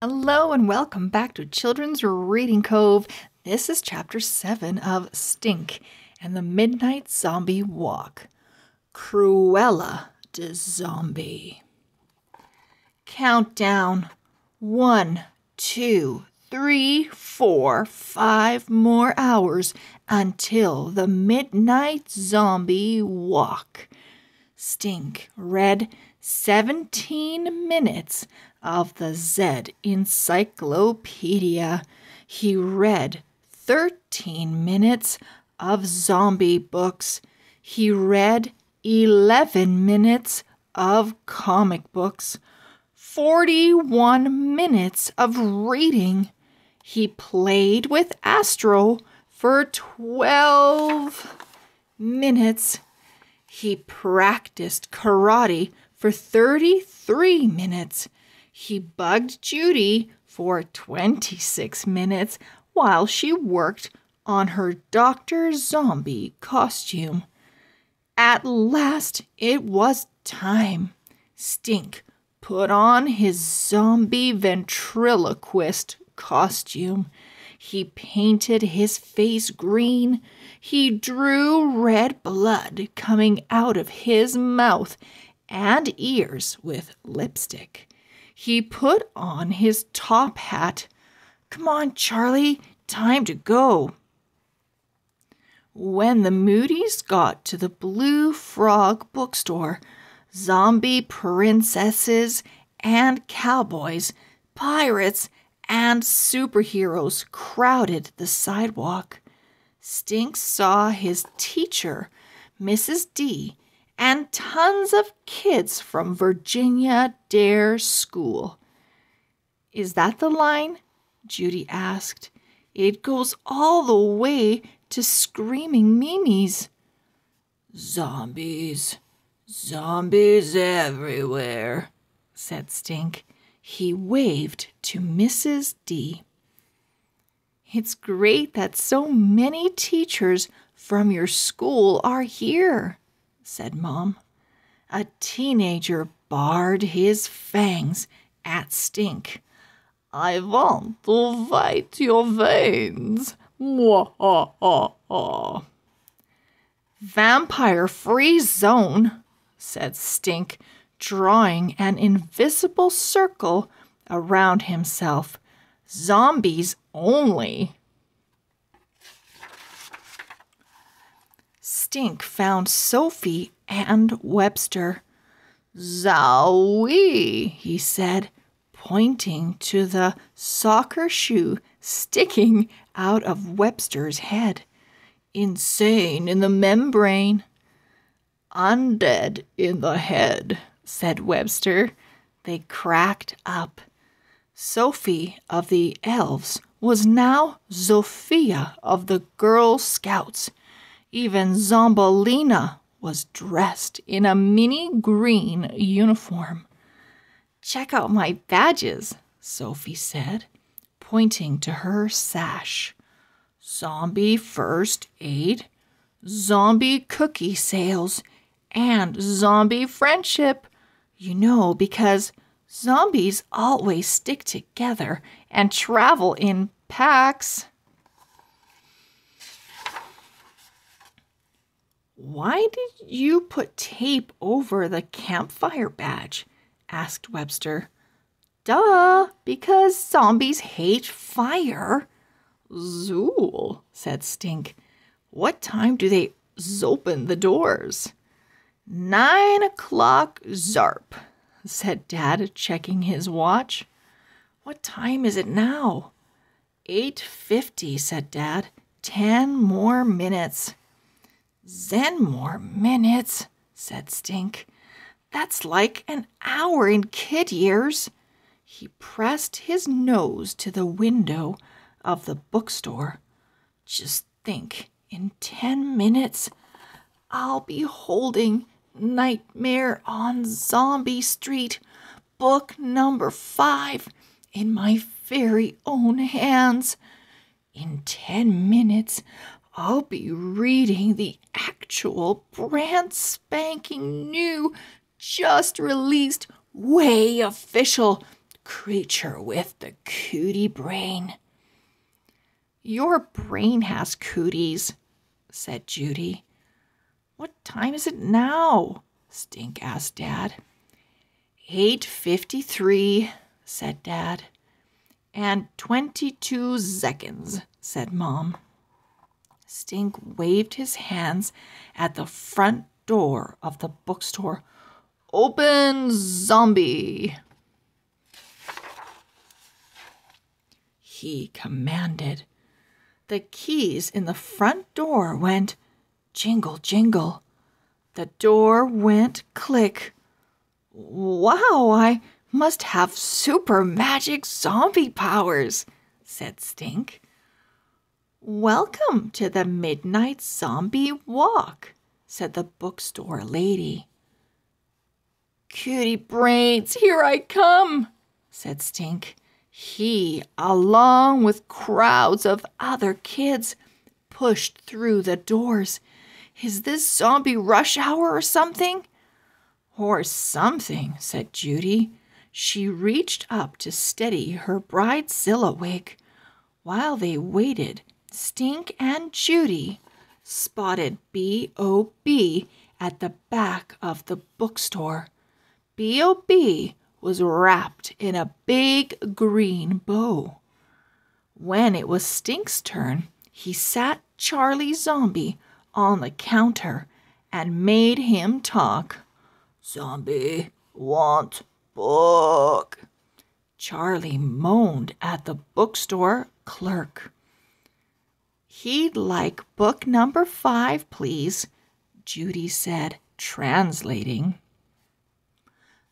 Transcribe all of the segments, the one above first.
Hello and welcome back to Children's Reading Cove. This is Chapter 7 of Stink and the Midnight Zombie Walk. Cruella de Zombie. Countdown. 1, 2, 3, 4, 5 more hours until the Midnight Zombie Walk. Stink read 17 minutes of the Z Encyclopedia. He read 13 minutes of zombie books. He read 11 minutes of comic books. 41 minutes of reading. He played with Astro for 12 minutes. He practiced karate for 33 minutes. He bugged Judy for 26 minutes while she worked on her Dr. Zombie costume. At last it was time. Stink put on his zombie ventriloquist costume. He painted his face green. He drew red blood coming out of his mouth and ears with lipstick. He put on his top hat. Come on, Charlie, time to go. When the Moody's got to the Blue Frog Bookstore, zombie princesses and cowboys, pirates, and superheroes crowded the sidewalk. Stink saw his teacher, Mrs. D, and tons of kids from Virginia Dare School. Is that the line? Judy asked. It goes all the way to Screaming Mimi's. Zombies, zombies everywhere, said Stink. He waved to Mrs. D. It's great that so many teachers from your school are here, said Mom. A teenager barred his fangs at Stink. I want to bite your veins. Mwa-ha-ha-ha. Vampire-free zone, said Stink, drawing an invisible circle around himself. Zombies only. Stink found Sophie and Webster. Zowie, he said, pointing to the soccer shoe sticking out of Webster's head. Insane in the membrane. Undead in the head, said Webster. They cracked up. Sophie of the Elves was now Zofia of the Girl Scouts. Even Zombolina was dressed in a mini green uniform. Check out my badges, Sophie said, pointing to her sash. Zombie first aid, zombie cookie sales, and zombie friendship. You know, because zombies always stick together and travel in packs. Why did you put tape over the campfire badge? Asked Webster. Duh, because zombies hate fire. Zool, said Stink. What time do they open the doors? 9 o'clock zarp, said Dad, checking his watch. What time is it now? 8:50, said Dad. 10 more minutes. 10 more minutes, said Stink. That's like an hour in kid years. He pressed his nose to the window of the bookstore. Just think, in 10 minutes, I'll be holding Nightmare on Zombie Street, book number 5, in my very own hands. In 10 minutes, I'll be reading the actual brand spanking new, just released, way official creature with the cootie brain. Your brain has cooties, said Judy. What time is it now? Stink asked Dad. 8:53, said Dad. And 22 seconds, said Mom. Stink waved his hands at the front door of the bookstore. Open, zombie, he commanded. The keys in the front door went jingle, jingle. The door went click. Wow, I must have super magic zombie powers, said Stink. Welcome to the Midnight Zombie Walk, said the bookstore lady. Cootie brains, here I come, said Stink. He, along with crowds of other kids, pushed through the doors. Is this zombie rush hour or something? Or something, said Judy. She reached up to steady her bridezilla wig. While they waited, Stink and Judy spotted B.O.B. at the back of the bookstore. B.O.B. was wrapped in a big green bow. When it was Stink's turn, he sat Charlie Zombie on the counter and made him talk. Zombie want book. Charlie moaned at the bookstore clerk. He'd like book number 5, please, Judy said, translating.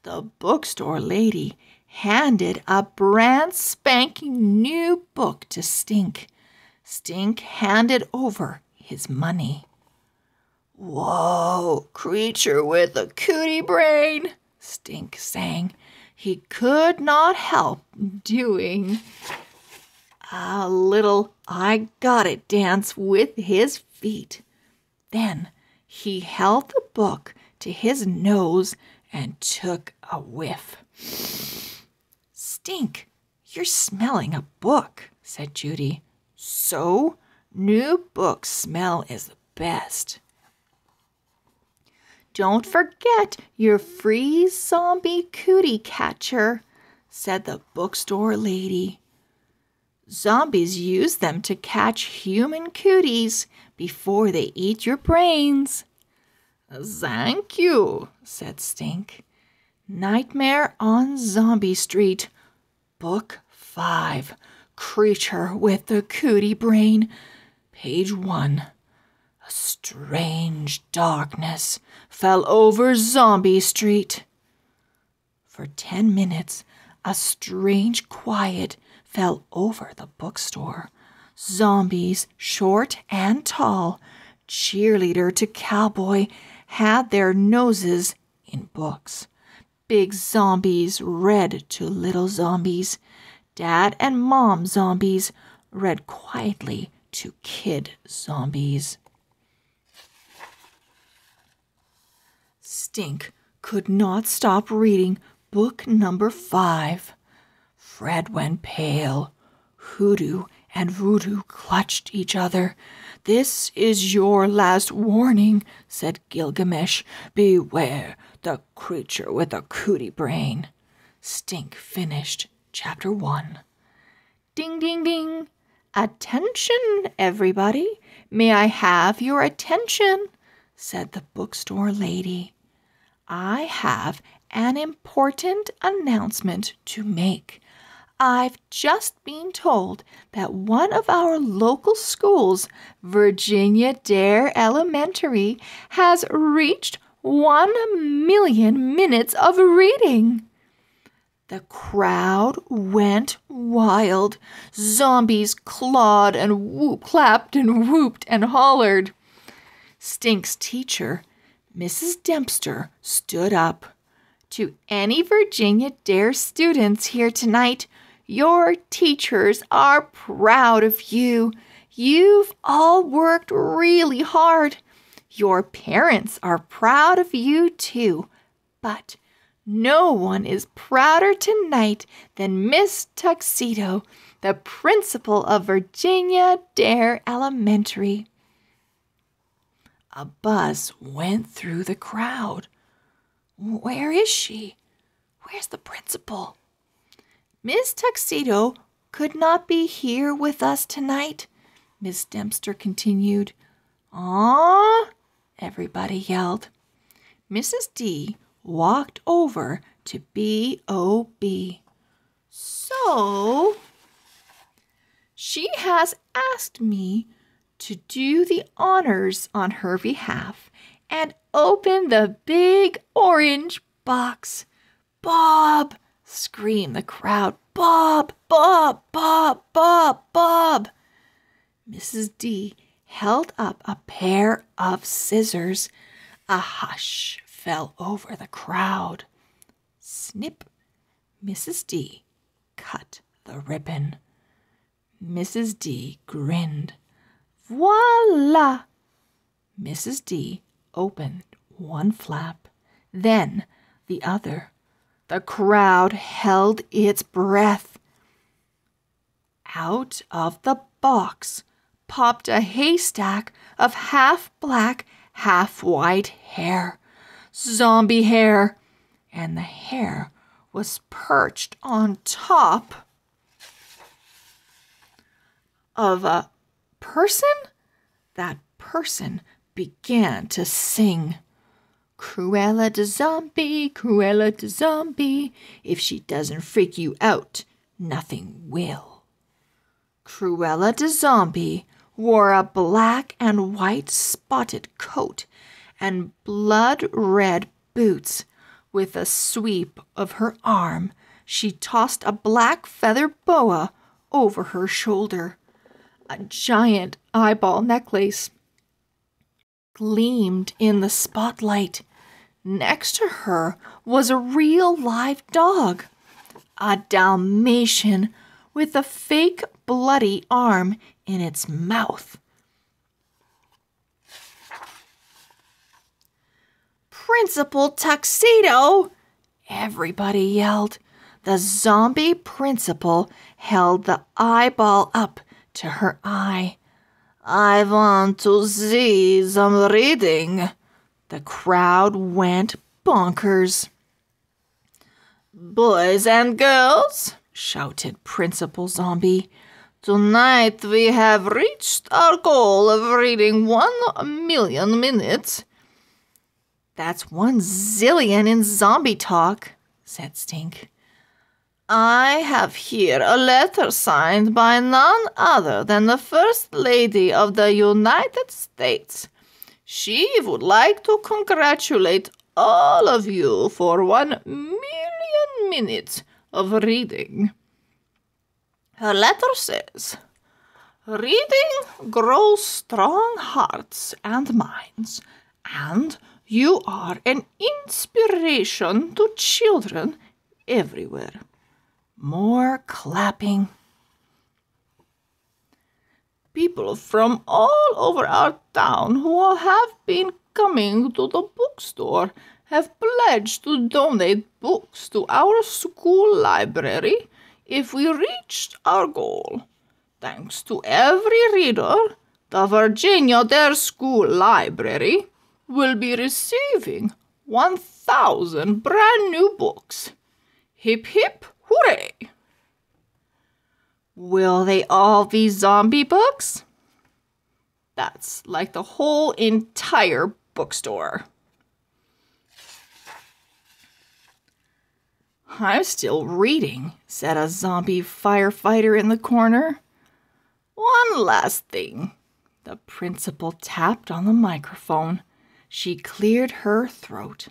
The bookstore lady handed a brand spanking new book to Stink. Stink handed over his money. Whoa, creature with a cootie brain, Stink sang. He could not help doing a little I got it dance with his feet. Then he held the book to his nose and took a whiff. Stink, you're smelling a book, said Judy. So, new book smell is the best. Don't forget your free zombie cootie catcher, said the bookstore lady. Zombies use them to catch human cooties before they eat your brains. Thank you, said Stink. Nightmare on Zombie Street, Book 5, Creature with the Cootie Brain, page 1. A strange darkness fell over Zombie Street. For 10 minutes, a strange quiet fell over the bookstore. Zombies, short and tall, cheerleader to cowboy, had their noses in books. Big zombies read to little zombies. Dad and Mom zombies read quietly to kid zombies. Stink could not stop reading book number 5. Fred went pale. Hoodoo and Voodoo clutched each other. This is your last warning, said Gilgamesh. Beware the creature with a cootie brain. Stink finished chapter 1. Ding, ding, ding. Attention, everybody. May I have your attention, said the bookstore lady. I have an important announcement to make. I've just been told that one of our local schools, Virginia Dare Elementary, has reached 1,000,000 minutes of reading. The crowd went wild. Zombies clawed and clapped and whooped and hollered. Stink's teacher, Mrs. Dempster, stood up. To any Virginia Dare students here tonight, your teachers are proud of you. You've all worked really hard. Your parents are proud of you too. But No one is prouder tonight than Miss Tuxedo, the principal of Virginia Dare Elementary. A buzz went through the crowd. Where is she? Where's the principal? Miss Tuxedo could not be here with us tonight, Miss Dempster continued. "Aw!" everybody yelled. Mrs. D walked over to B.O.B. "So, she has asked me to do the honors on her behalf and open the big orange box." "Bob!" screamed the crowd. "Bob! Bob! Bob! Bob! Bob!" Mrs. D held up a pair of scissors. A hush fell over the crowd. Snip! Mrs. D cut the ribbon. Mrs. D grinned. Voila! Mrs. D opened one flap, then the other. The crowd held its breath. Out of the box popped a haystack of half-black, half-white hair. Zombie hair. And the hair was perched on top of a person. That person began to sing. Cruella de Zombie, Cruella de Zombie, if she doesn't freak you out, nothing will. Cruella de Zombie wore a black and white spotted coat and blood-red boots. With a sweep of her arm, she tossed a black feather boa over her shoulder. A giant eyeball necklace gleamed in the spotlight. Next to her was a real live dog, a Dalmatian with a fake bloody arm in its mouth. "Principal Tuxedo!" everybody yelled. The zombie principal held the eyeball up to her eye. "I want to see some reading." The crowd went bonkers. "Boys and girls," shouted Principal Zombie, "tonight we have reached our goal of reading 1,000,000 minutes." "That's 1,000,000,000 in zombie talk," said Stink. "I have here a letter signed by none other than the First Lady of the United States. She would like to congratulate all of you for 1,000,000 minutes of reading." Her letter says, "Reading grows strong hearts and minds, and you are an inspiration to children everywhere." More clapping. "People from all over our town who have been coming to the bookstore have pledged to donate books to our school library if we reached our goal. Thanks to every reader, the Virginia Dare School Library will be receiving 1,000 brand new books. Hip hip hooray!" Will they all be zombie books? That's like the whole entire bookstore. "I'm still reading," said a zombie firefighter in the corner. "One last thing." The principal tapped on the microphone. She cleared her throat.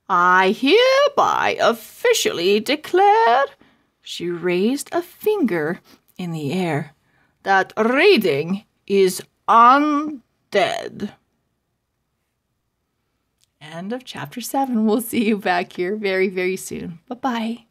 "I hereby officially declare," she raised a finger in the air, "that reading is undead." End of chapter 7. We'll see you back here very, very soon. Bye-bye.